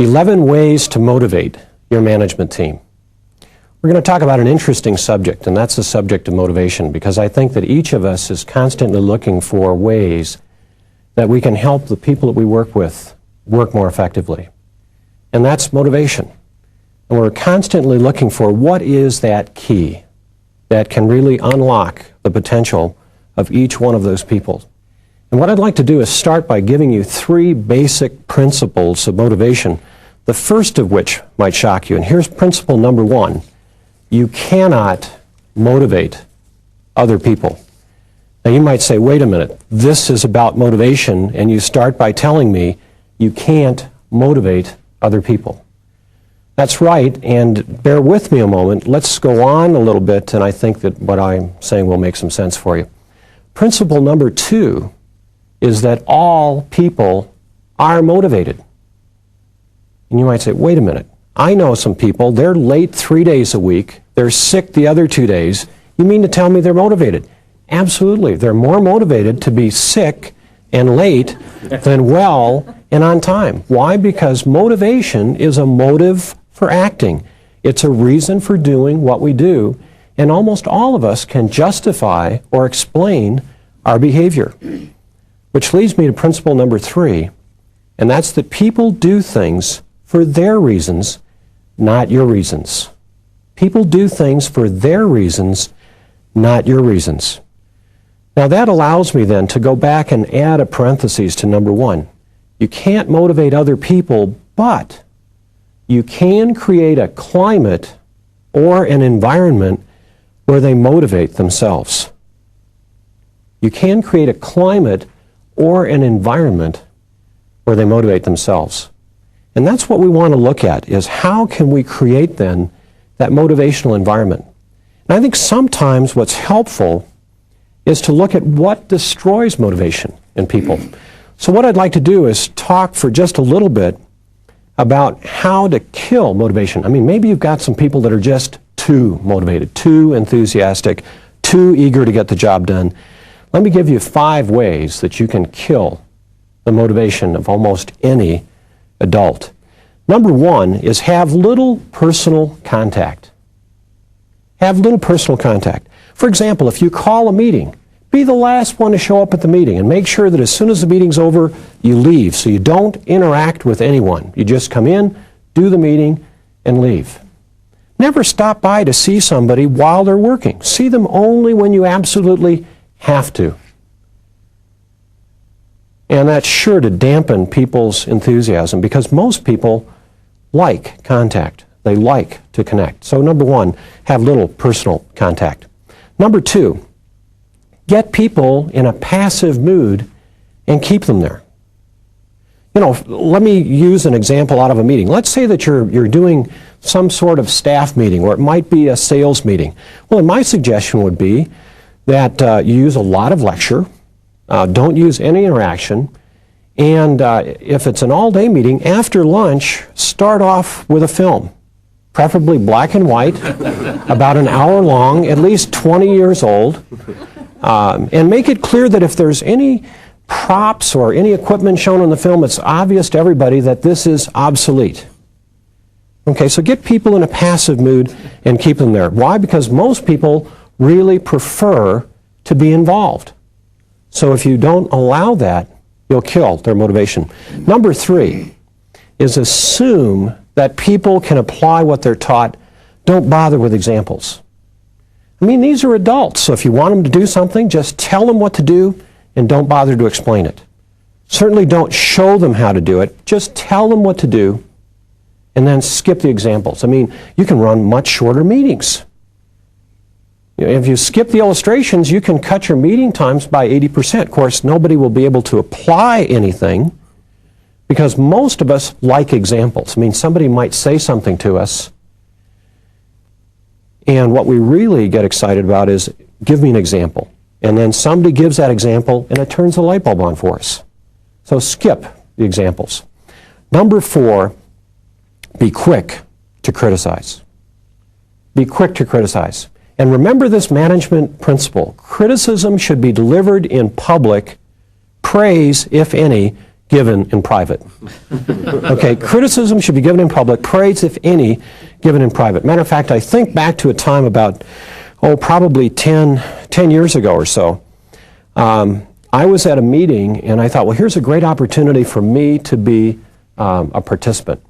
11 ways to motivate your management team. We're going to talk about an interesting subject, and that's the subject of motivation, because I think that each of us is constantly looking for ways that we can help the people that we work with work more effectively. And that's motivation. And we're constantly looking for what is that key that can really unlock the potential of each one of those people. And what I'd like to do is start by giving you 3 basic principles of motivation, the first of which might shock you. And here's principle number 1. You cannot motivate other people. Now you might say, wait a minute, this is about motivation, and you start by telling me you can't motivate other people. That's right, and bear with me a moment. Let's go on a little bit, and I think that what I'm saying will make some sense for you. Principle number 2 is that all people are motivated. And you might say, wait a minute, I know some people, they're late 3 days a week, they're sick the other 2 days. You mean to tell me they're motivated? Absolutely. They're more motivated to be sick and late than well and on time. Why? Because motivation is a motive for acting. It's a reason for doing what we do, and almost all of us can justify or explain our behavior. Which leads me to principle number 3, and that's that people do things for their reasons, not your reasons. People do things for their reasons, not your reasons. Now that allows me then to go back and add a parenthesis to number 1. You can't motivate other people, but you can create a climate or an environment where they motivate themselves. You can create a climate or an environment where they motivate themselves. And that's what we want to look at, is how can we create then that motivational environment. And I think sometimes what's helpful is to look at what destroys motivation in people. So what I'd like to do is talk for just a little bit about how to kill motivation. I mean, maybe you've got some people that are just too motivated, too enthusiastic, too eager to get the job done. Let me give you 5 ways that you can kill the motivation of almost any adult. Number 1 is have little personal contact. Have little personal contact. For example, if you call a meeting, be the last one to show up at the meeting and make sure that as soon as the meeting's over, you leave so you don't interact with anyone. You just come in, do the meeting, and leave. Never stop by to see somebody while they're working. See them only when you absolutely have to. And that's sure to dampen people's enthusiasm, because most people like contact. They like to connect. So number 1, have little personal contact. Number 2, get people in a passive mood and keep them there. You know, let me use an example out of a meeting. Let's say that you're doing some sort of staff meeting, or it might be a sales meeting. Well, my suggestion would be that you use a lot of lecture, don't use any interaction, and if it's an all-day meeting, after lunch, start off with a film, preferably black and white, about an hour long, at least 20 years old, and make it clear that if there's any props or any equipment shown in the film, it's obvious to everybody that this is obsolete. Okay, so get people in a passive mood and keep them there. Why? Because most people really prefer to be involved. So if you don't allow that, you'll kill their motivation. Number 3 is assume that people can apply what they're taught. Don't bother with examples. I mean, these are adults, so if you want them to do something, just tell them what to do and don't bother to explain it. Certainly don't show them how to do it. Just tell them what to do and then skip the examples. I mean, you can run much shorter meetings. If you skip the illustrations, you can cut your meeting times by 80%. Of course, nobody will be able to apply anything because most of us like examples. I mean, somebody might say something to us, and what we really get excited about is, give me an example. And then somebody gives that example, and it turns the light bulb on for us. So skip the examples. Number 4, be quick to criticize. Be quick to criticize. And remember this management principle. Criticism should be delivered in public, praise, if any, given in private. Okay, criticism should be given in public, praise, if any, given in private. Matter of fact, I think back to a time about, probably 10 years ago or so. I was at a meeting and I thought, well, here's a great opportunity for me to be a participant.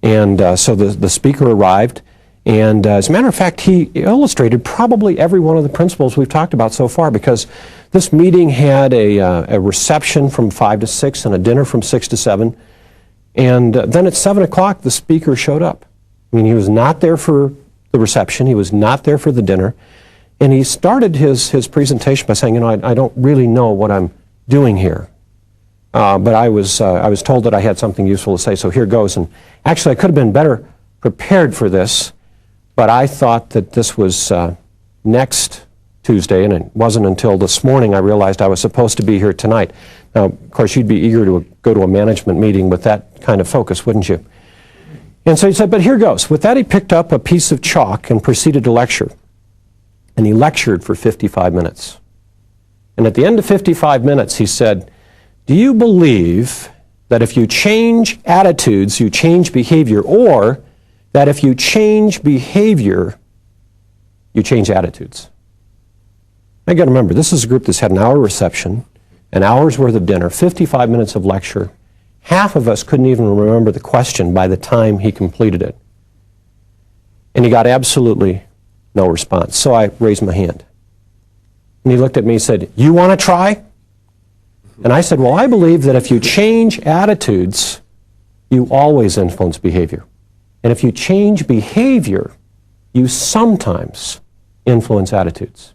And so the speaker arrived, and as a matter of fact, he illustrated probably every one of the principles we've talked about so far, because this meeting had a reception from 5 to 6 and a dinner from 6 to 7. And then at 7 o'clock, the speaker showed up. I mean, he was not there for the reception. He was not there for the dinner. And he started his presentation by saying, I don't really know what I'm doing here. But I was told that I had something useful to say, so here goes. And actually, I could have been better prepared for this, but I thought that this was next Tuesday, and it wasn't until this morning I realized I was supposed to be here tonight. Now, of course, you'd be eager to go to a management meeting with that kind of focus, wouldn't you? And so he said, but here goes. With that, he picked up a piece of chalk and proceeded to lecture. And he lectured for 55 minutes. And at the end of 55 minutes, he said, do you believe that if you change attitudes, you change behavior, or that if you change behavior, you change attitudes? I got to remember, this is a group that's had an hour reception, an hour's worth of dinner, 55 minutes of lecture. Half of us couldn't even remember the question by the time he completed it. And he got absolutely no response. So I raised my hand. And he looked at me and said, you want to try? And I said, well, I believe that if you change attitudes, you always influence behavior. And if you change behavior, you sometimes influence attitudes.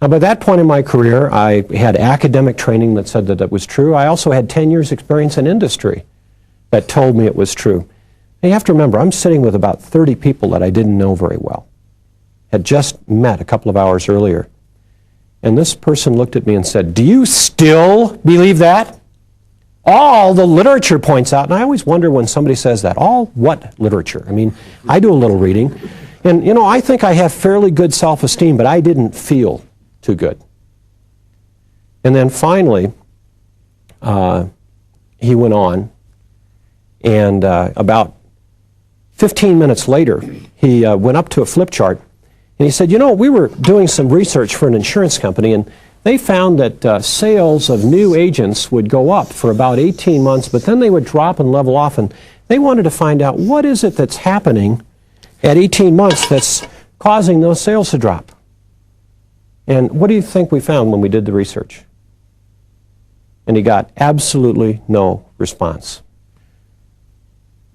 Now, by that point in my career, I had academic training that said that it was true. I also had 10 years' experience in industry that told me it was true. And you have to remember, I'm sitting with about 30 people that I didn't know very well. Had just met a couple of hours earlier. And this person looked at me and said, do you still believe that? All the literature points out, and I always wonder when somebody says that, all what literature? I mean, I do a little reading, and I think I have fairly good self-esteem, but I didn't feel too good. And then finally, he went on, and about 15 minutes later, he went up to a flip chart, and he said, we were doing some research for an insurance company, and they found that sales of new agents would go up for about 18 months, but then they would drop and level off, and they wanted to find out what is it that's happening at 18 months that's causing those sales to drop. And what do you think we found when we did the research? And he got absolutely no response.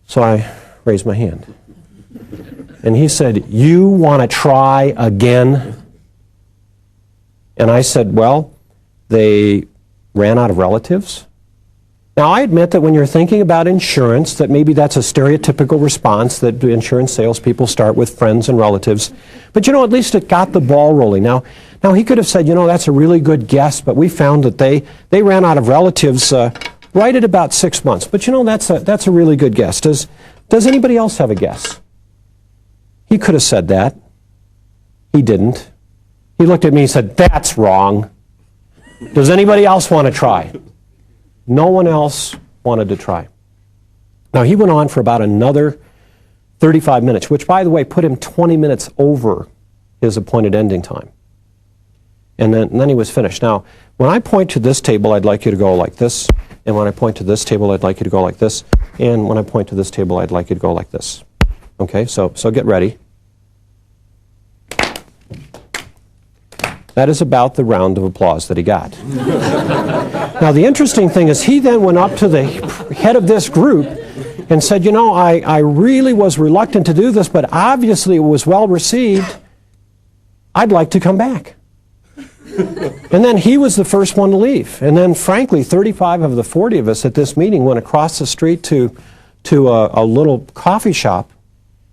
So I raised my hand. And he said, you want to try again? And I said, well, they ran out of relatives. Now, I admit that when you're thinking about insurance, that maybe that's a stereotypical response, that insurance salespeople start with friends and relatives. But, at least it got the ball rolling. Now he could have said, that's a really good guess, but we found that they ran out of relatives right at about 6 months. But, that's a really good guess. Does anybody else have a guess? He could have said that. He didn't. He looked at me and said, that's wrong. Does anybody else want to try? No one else wanted to try. Now, he went on for about another 35 minutes, which, by the way, put him 20 minutes over his appointed ending time. And then he was finished. Now, when I point to this table, I'd like you to go like this. And when I point to this table, I'd like you to go like this. And when I point to this table, I'd like you to go like this. Okay, so get ready. That is about the round of applause that he got. Now, the interesting thing is he then went up to the head of this group and said, I really was reluctant to do this, but obviously it was well received. I'd like to come back. And then he was the first one to leave. And then, frankly, 35 of the 40 of us at this meeting went across the street to a little coffee shop,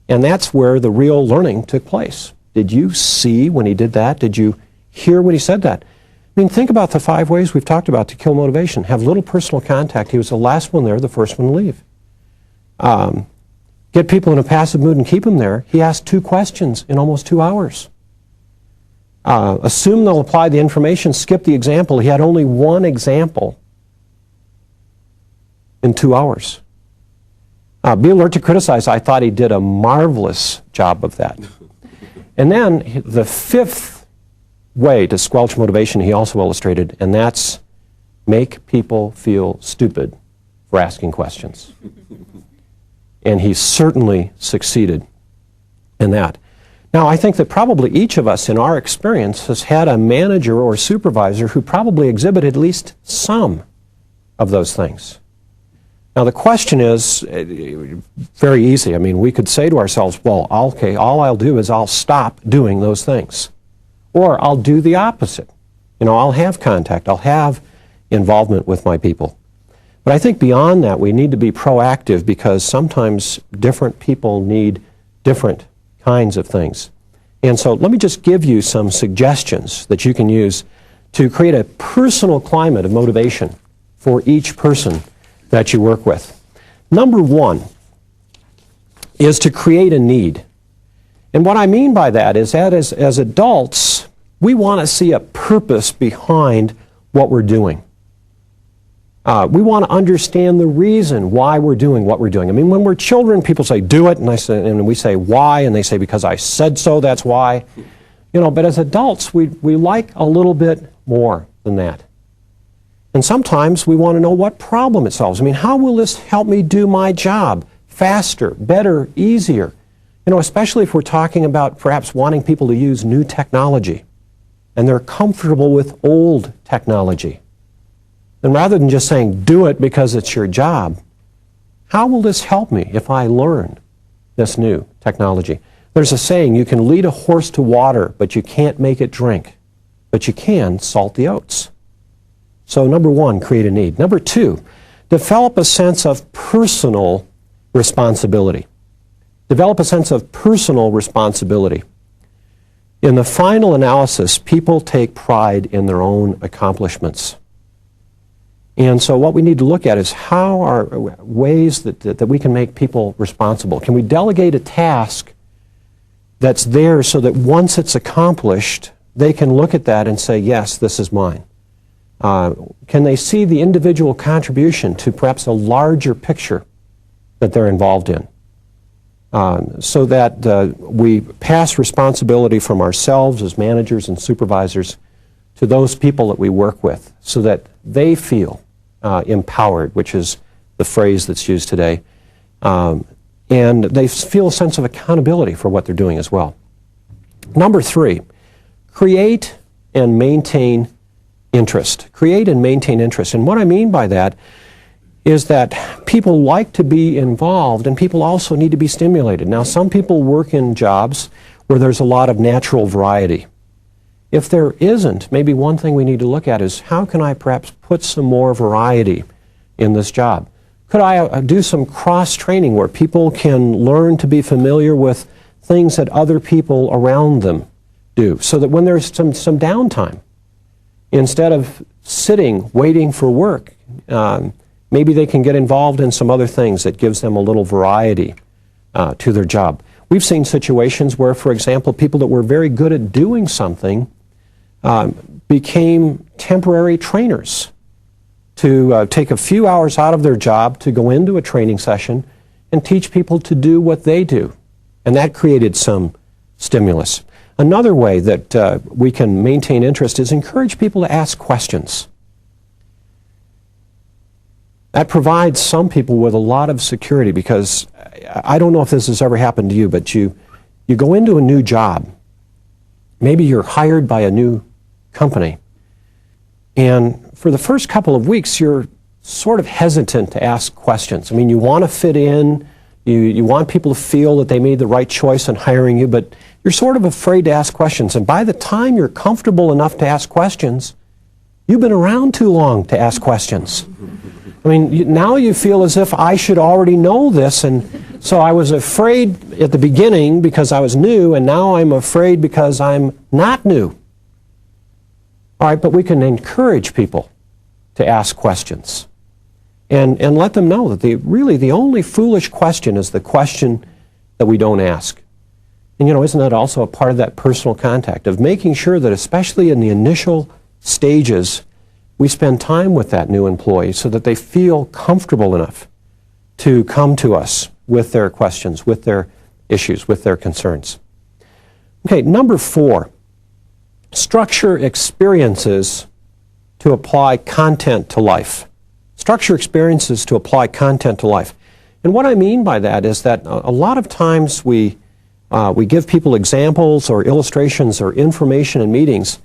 and that's where the real learning took place. Did you see when he did that? Did you hear when he said that? I mean, think about the 5 ways we've talked about to kill motivation. Have little personal contact. He was the last one there, the first one to leave. Get people in a passive mood and keep them there. He asked 2 questions in almost 2 hours. Assume they'll apply the information, skip the example. He had only one example. in 2 hours. Be alert to criticize. I thought he did a marvelous job of that. And then the fifth way to squelch motivation he also illustrated, and that's make people feel stupid for asking questions. And he certainly succeeded in that. Now, I think that probably each of us in our experience has had a manager or supervisor who probably exhibited at least some of those things. Now, the question is very easy. I mean, we could say to ourselves, well, okay, all I'll do is I'll stop doing those things. Or I'll do the opposite. You know, I'll have contact. I'll have involvement with my people. But I think beyond that, we need to be proactive because sometimes different people need different kinds of things. And so let me just give you some suggestions that you can use to create a personal climate of motivation for each person that you work with. Number one is to create a need. And what I mean by that is that as adults, we want to see a purpose behind what we're doing. We want to understand the reason why we're doing what we're doing. I mean, when we're children, people say, do it, and we say, why? And they say, because I said so, that's why. You know, but as adults, we like a little bit more than that. And sometimes we want to know what problem it solves. I mean, how will this help me do my job faster, better, easier? You know, especially if we're talking about perhaps wanting people to use new technology, and they're comfortable with old technology. And rather than just saying, do it because it's your job, how will this help me if I learn this new technology? There's a saying, you can lead a horse to water, but you can't make it drink. But you can salt the oats. So number one, create a need. Number two, develop a sense of personal responsibility. Develop a sense of personal responsibility. In the final analysis, people take pride in their own accomplishments. And so what we need to look at is how are ways that we can make people responsible. Can we delegate a task that's there so that once it's accomplished, they can look at that and say, yes, this is mine? Can they see the individual contribution to perhaps a larger picture that they're involved in? So that we pass responsibility from ourselves as managers and supervisors to those people that we work with so that they feel empowered, which is the phrase that's used today, and they feel a sense of accountability for what they're doing as well. Number three, create and maintain interest. Create and maintain interest. And what I mean by that is that people like to be involved and people also need to be stimulated. Now, some people work in jobs where there's a lot of natural variety. If there isn't, maybe one thing we need to look at is how can I perhaps put some more variety in this job? Could I do some cross-training where people can learn to be familiar with things that other people around them do so that when there's some downtime, instead of sitting waiting for work, maybe they can get involved in some other things that gives them a little variety to their job. We've seen situations where, for example, people that were very good at doing something became temporary trainers to take a few hours out of their job to go into a training session and teach people to do what they do. And that created some stimulus. Another way that we can maintain interest is encourage people to ask questions. That provides some people with a lot of security because I don't know if this has ever happened to you, but you go into a new job. Maybe you're hired by a new company. And for the first couple of weeks, you're sort of hesitant to ask questions. I mean, you want to fit in. You want people to feel that they made the right choice in hiring you, but you're sort of afraid to ask questions. And by the time you're comfortable enough to ask questions, you've been around too long to ask questions. I mean, now you feel as if I should already know this, and so I was afraid at the beginning because I was new, and now I'm afraid because I'm not new. All right, but we can encourage people to ask questions and let them know that really the only foolish question is the question that we don't ask. And, you know, isn't that also a part of that personal contact, of making sure that especially in the initial stages we spend time with that new employee so that they feel comfortable enough to come to us with their questions, with their issues, with their concerns. Okay, number 4, structure experiences to apply content to life. Structure experiences to apply content to life. And what I mean by that is that a lot of times we give people examples or illustrations or information in meetings,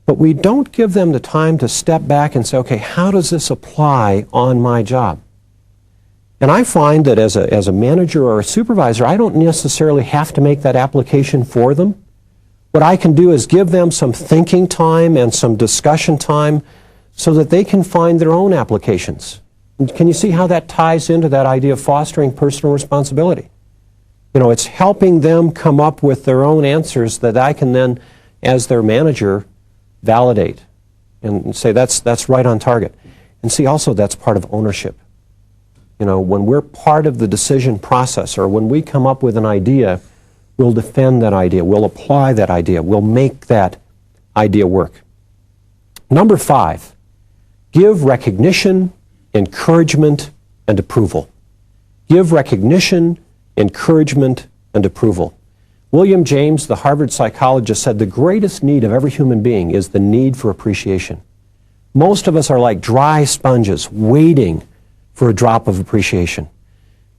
but we don't give them the time to step back and say, okay, how does this apply on my job? And I find that as a manager or a supervisor, I don't necessarily have to make that application for them. What I can do is give them some thinking time and some discussion time so that they can find their own applications. And can you see how that ties into that idea of fostering personal responsibility? You know, it's helping them come up with their own answers that I can then, as their manager, validate and say that's right on target. And see, also that's part of ownership. You know, when we're part of the decision process, or when we come up with an idea, we'll defend that idea, we'll apply that idea, we'll make that idea work. Number 5, give recognition, encouragement, and approval. Give recognition, encouragement, and approval. William James, the Harvard psychologist, said the greatest need of every human being is the need for appreciation. Most of us are like dry sponges waiting for a drop of appreciation.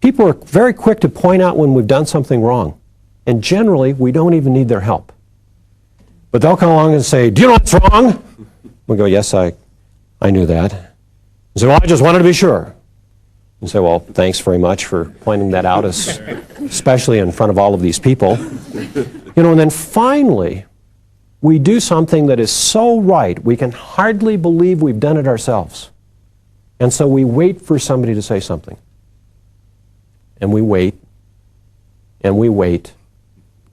People are very quick to point out when we've done something wrong, and generally we don't even need their help. But they'll come along and say, do you know what's wrong? We go, yes, I knew that. And say, well, I just wanted to be sure. And say, well, thanks very much for pointing that out, especially in front of all of these people. You know, and then finally, we do something that is so right, we can hardly believe we've done it ourselves. And so we wait for somebody to say something. And we wait, and we wait,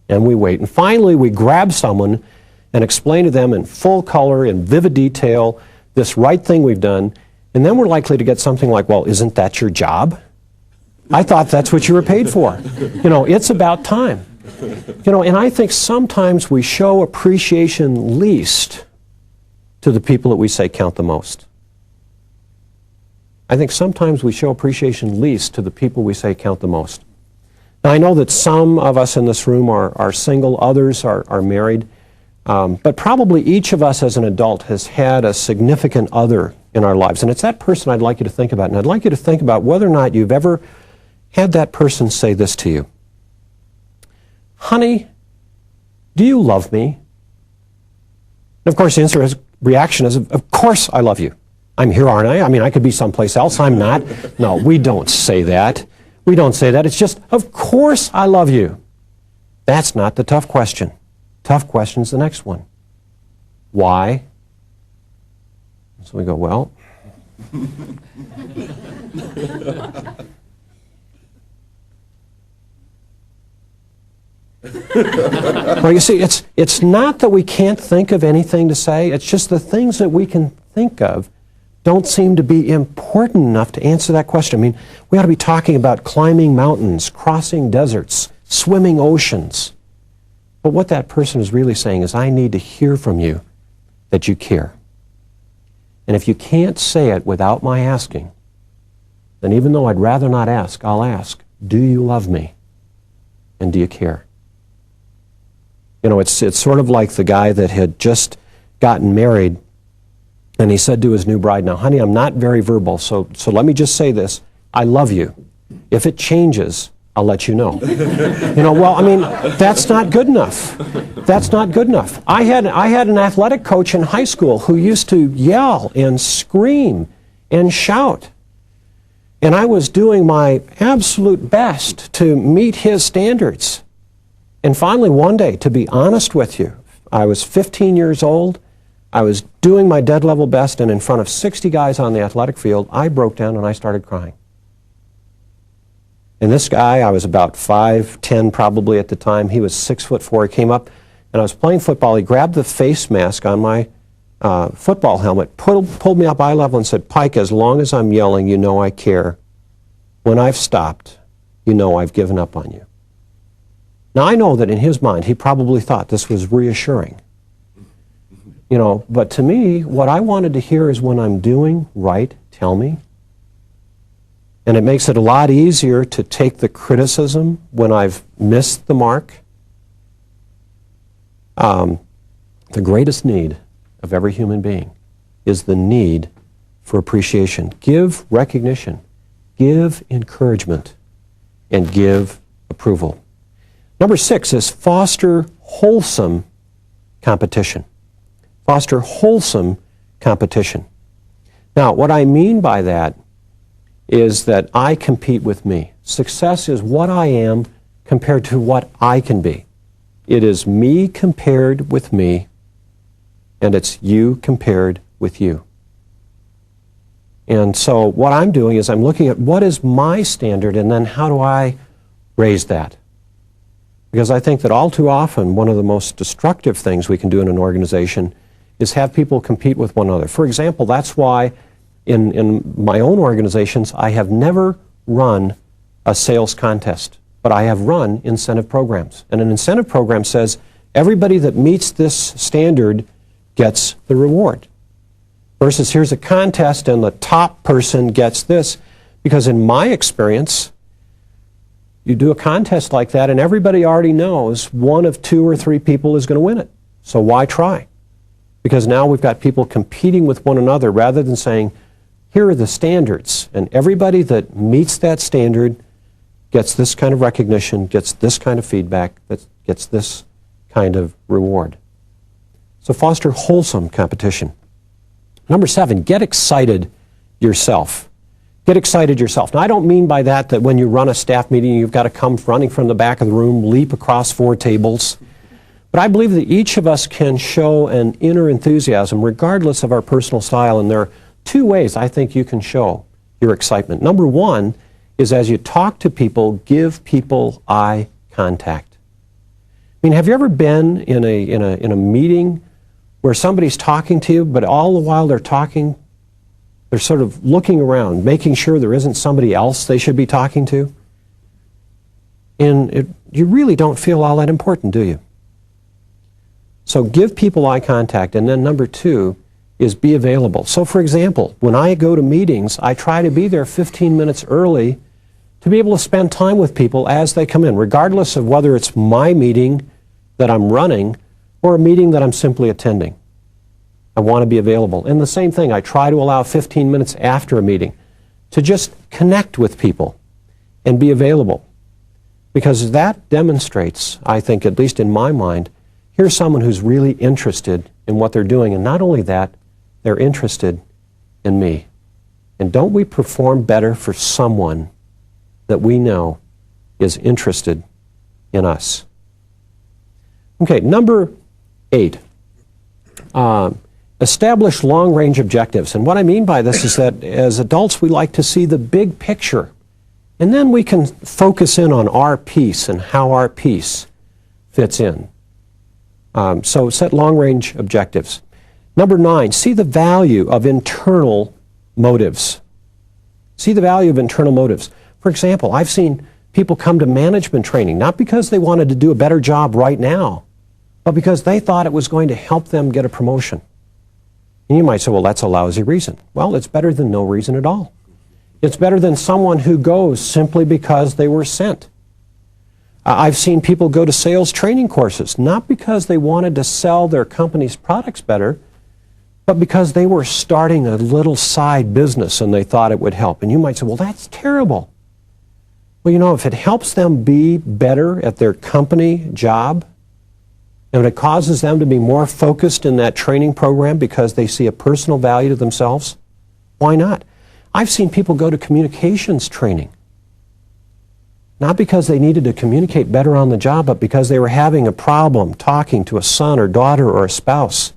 and we wait. And finally, we grab someone and explain to them in full color, in vivid detail, this right thing we've done. And then we're likely to get something like, well, isn't that your job? I thought that's what you were paid for. You know, it's about time. You know, and I think sometimes we show appreciation least to the people that we say count the most. I think sometimes we show appreciation least to the people we say count the most. Now, I know that some of us in this room are single, others are married, but probably each of us as an adult has had a significant other in our lives. And it's that person I'd like you to think about. And I'd like you to think about whether or not you've ever had that person say this to you. Honey, do you love me? And of course, the reaction is, of course I love you. I'm here, aren't I? I mean, I could be someplace else. I'm not. No, we don't say that. We don't say that. It's just, of course I love you. That's not the tough question. Tough question's the next one. Why? So we go, well, well, you see, it's not that we can't think of anything to say. It's just the things that we can think of don't seem to be important enough to answer that question. I mean, we ought to be talking about climbing mountains, crossing deserts, swimming oceans. But what that person is really saying is, I need to hear from you that you care. And if you can't say it without my asking, then even though I'd rather not ask, I'll ask, do you love me? And do you care? You know, it's sort of like the guy that had just gotten married, and he said to his new bride, now, honey, I'm not very verbal, so let me just say this. I love you. If it changes, I'll let you know. You know, well, I mean, that's not good enough. That's not good enough. I had an athletic coach in high school who used to yell and scream and shout. And I was doing my absolute best to meet his standards. And finally, one day, to be honest with you, I was 15 years old. I was doing my dead level best, and in front of 60 guys on the athletic field, I broke down and I started crying. And this guy, I was about 5'10" probably at the time. He was 6'4". He came up, and I was playing football. He grabbed the face mask on my football helmet, pulled me up eye level and said, Pike, as long as I'm yelling, you know I care. When I've stopped, you know I've given up on you. Now, I know that in his mind, he probably thought this was reassuring. But to me, what I wanted to hear is when I'm doing right, tell me. And it makes it a lot easier to take the criticism when I've missed the mark. The greatest need of every human being is the need for appreciation. Give recognition, give encouragement, and give approval. Number 6 is foster wholesome competition. Foster wholesome competition. Now, what I mean by that is that I compete with me. Success is what I am compared to what I can be. It is me compared with me, and it's you compared with you. And so what I'm doing is I'm looking at what is my standard, and then how do I raise that? Because I think that all too often one of the most destructive things we can do in an organization is have people compete with one another. For example, that's why in my own organizations I have never run a sales contest, but I have run incentive programs. And an incentive program says everybody that meets this standard gets the reward. Versus here's a contest and the top person gets this. Because in my experience, you do a contest like that and everybody already knows one of 2 or 3 people is going to win it. So why try? Because now we've got people competing with one another rather than saying, here are the standards, and everybody that meets that standard gets this kind of recognition, gets this kind of feedback, gets this kind of reward. So foster wholesome competition. Number 7, get excited yourself. Get excited yourself. Now, I don't mean by that when you run a staff meeting, you've got to come running from the back of the room, leap across 4 tables. But I believe that each of us can show an inner enthusiasm regardless of our personal style, and there are 2 ways I think you can show your excitement. Number 1 is as you talk to people, give people eye contact. I mean, have you ever been in a meeting where somebody's talking to you, but all the while they're talking, they're sort of looking around, making sure there isn't somebody else they should be talking to? And you really don't feel all that important, do you? So give people eye contact. And then number 2 is be available. So for example, when I go to meetings, I try to be there 15 minutes early to be able to spend time with people as they come in, regardless of whether it's my meeting that I'm running or a meeting that I'm simply attending. I want to be available. And the same thing, I try to allow 15 minutes after a meeting to just connect with people and be available. Because that demonstrates, I think, at least in my mind, here's someone who's really interested in what they're doing. And not only that, they're interested in me. And don't we perform better for someone that we know is interested in us? Okay, number 8. Establish long-range objectives. And what I mean by this is that as adults, we like to see the big picture. And then we can focus in on our piece and how our piece fits in. So set long-range objectives. Number 9, see the value of internal motives. See the value of internal motives. For example, I've seen people come to management training, not because they wanted to do a better job right now, but because they thought it was going to help them get a promotion. And you might say, well, that's a lousy reason. Well, it's better than no reason at all. It's better than someone who goes simply because they were sent. I've seen people go to sales training courses, not because they wanted to sell their company's products better, but because they were starting a little side business and they thought it would help. And you might say, well, that's terrible. Well, you know, if it helps them be better at their company job, and it causes them to be more focused in that training program because they see a personal value to themselves, why not? I've seen people go to communications training, not because they needed to communicate better on the job, but because they were having a problem talking to a son or daughter or a spouse.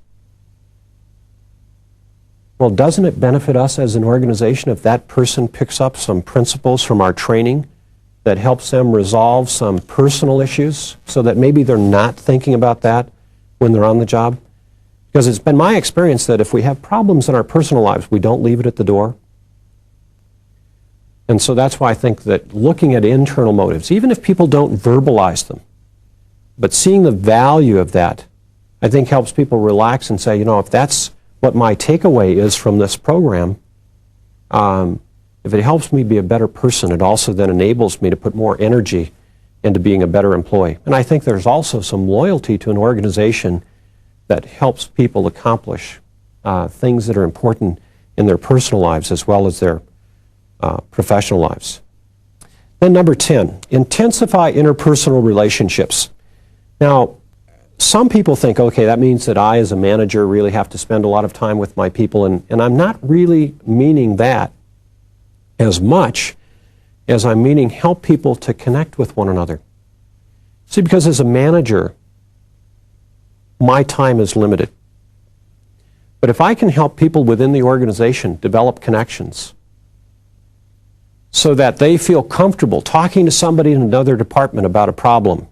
Well, doesn't it benefit us as an organization if that person picks up some principles from our training that helps them resolve some personal issues so that maybe they're not thinking about that when they're on the job? Because it's been my experience that if we have problems in our personal lives, we don't leave it at the door. And so that's why I think that looking at internal motives, even if people don't verbalize them, but seeing the value of that I think helps people relax and say, you know, if that's what my takeaway is from this program, if it helps me be a better person, it also then enables me to put more energy into being a better employee. And I think there's also some loyalty to an organization that helps people accomplish things that are important in their personal lives as well as their professional lives. Then number 10, intensify interpersonal relationships. Now, some people think, okay, that means that I as a manager really have to spend a lot of time with my people, and I'm not really meaning that as much as I'm meaning help people to connect with one another. See, because as a manager, my time is limited. But if I can help people within the organization develop connections so that they feel comfortable talking to somebody in another department about a problem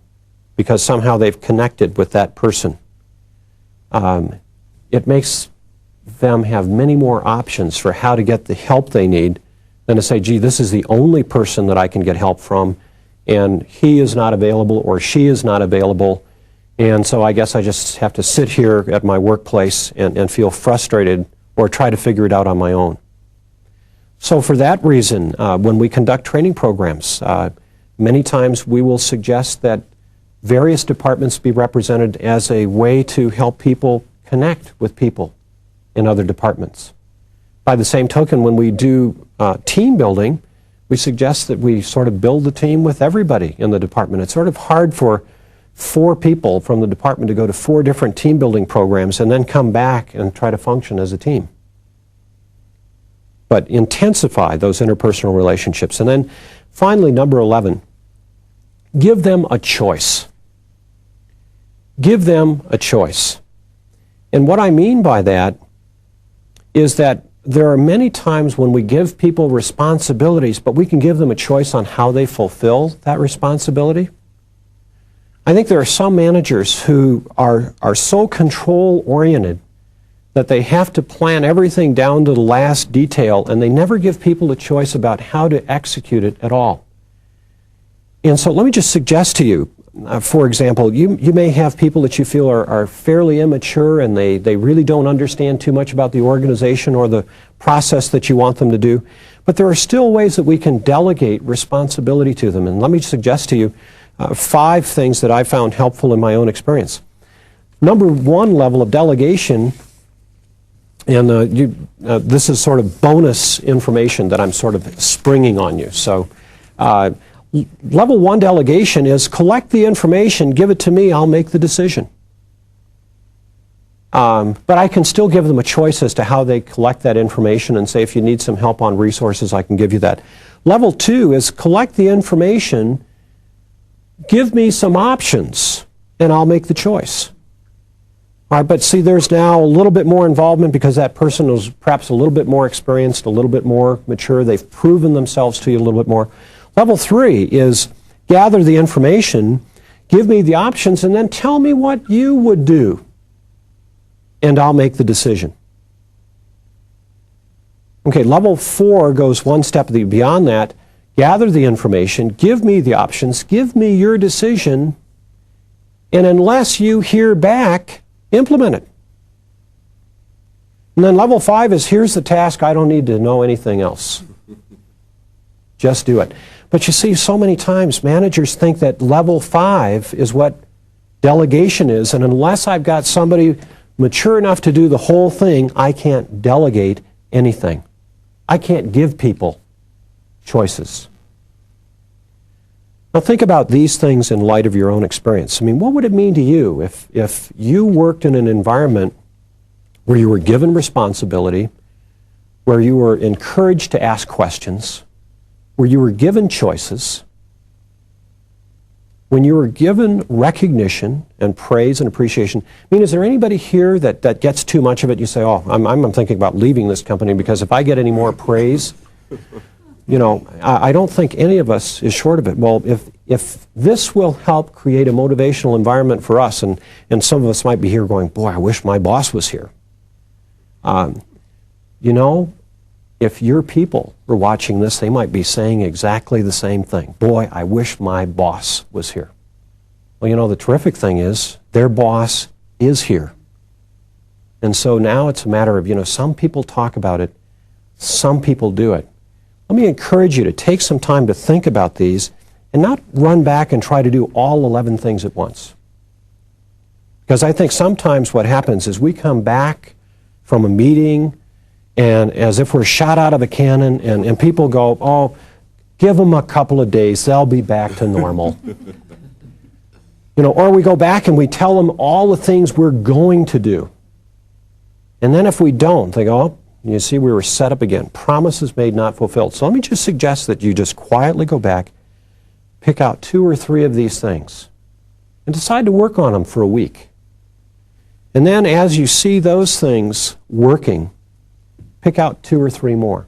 because somehow they've connected with that person, it makes them have many more options for how to get the help they need than to say, gee, this is the only person that I can get help from, and he is not available or she is not available, and so I guess I just have to sit here at my workplace and feel frustrated or try to figure it out on my own. So for that reason, when we conduct training programs, many times we will suggest that various departments be represented as a way to help people connect with people in other departments. By the same token, when we do team building, we suggest that we sort of build the team with everybody in the department. It's sort of hard for 4 people from the department to go to 4 different team building programs and then come back and try to function as a team. But intensify those interpersonal relationships. And then finally, number 11, give them a choice. Give them a choice. And what I mean by that is that there are many times when we give people responsibilities, but we can give them a choice on how they fulfill that responsibility. I think there are some managers who are so control-oriented that they have to plan everything down to the last detail, and they never give people a choice about how to execute it at all. And so let me just suggest to you, for example, you may have people that you feel are fairly immature and they really don't understand too much about the organization or the process that you want them to do. But there are still ways that we can delegate responsibility to them. And let me suggest to you 5 things that I found helpful in my own experience. Number 1 level of delegation, and this is sort of bonus information that I'm sort of springing on you. So level 1 delegation is collect the information, give it to me, I'll make the decision. But I can still give them a choice as to how they collect that information and say, if you need some help on resources, I can give you that. Level 2 is collect the information, give me some options, and I'll make the choice. All right, but see, there's now a little bit more involvement because that person is perhaps a little bit more experienced, a little bit more mature. They've proven themselves to you a little bit more. Level 3 is gather the information, give me the options, and then tell me what you would do, and I'll make the decision. Okay, level 4 goes one step beyond that. Gather the information, give me the options, give me your decision, and unless you hear back, implement it. And then level 5 is, here's the task, I don't need to know anything else. Just do it. But you see, so many times managers think that level 5 is what delegation is, and unless I've got somebody mature enough to do the whole thing, I can't delegate anything. I can't give people choices. Now think about these things in light of your own experience. I mean, what would it mean to you if you worked in an environment where you were given responsibility, where you were encouraged to ask questions, where you were given choices, when you were given recognition and praise and appreciation? I mean, is there anybody here that gets too much of it? You say, oh, I'm thinking about leaving this company because if I get any more praise, you know, I don't think any of us is short of it. Well, if this will help create a motivational environment for us, and some of us might be here going, boy, I wish my boss was here. You know, if your people were watching this, they might be saying exactly the same thing. Boy, I wish my boss was here. Well, you know, the terrific thing is their boss is here. And so now it's a matter of, some people talk about it, some people do it. Let me encourage you to take some time to think about these and not run back and try to do all 11 things at once. Because I think sometimes what happens is we come back from a meeting and as if we're shot out of a cannon and people go, oh, give them a couple of days, they'll be back to normal. Or we go back and we tell them all the things we're going to do. And then if we don't, they go, oh, you see, we were set up again. Promises made, not fulfilled. So let me just suggest that you just quietly go back, pick out 2 or 3 of these things, and decide to work on them for a week. And then as you see those things working, pick out 2 or 3 more.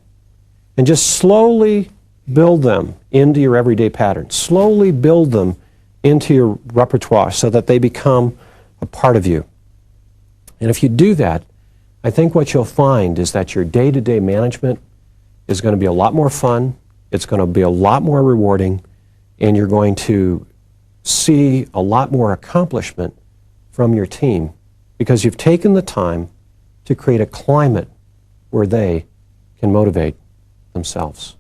And just slowly build them into your everyday pattern. Slowly build them into your repertoire so that they become a part of you. And if you do that, I think what you'll find is that your day-to-day management is going to be a lot more fun, it's going to be a lot more rewarding, and you're going to see a lot more accomplishment from your team because you've taken the time to create a climate where they can motivate themselves.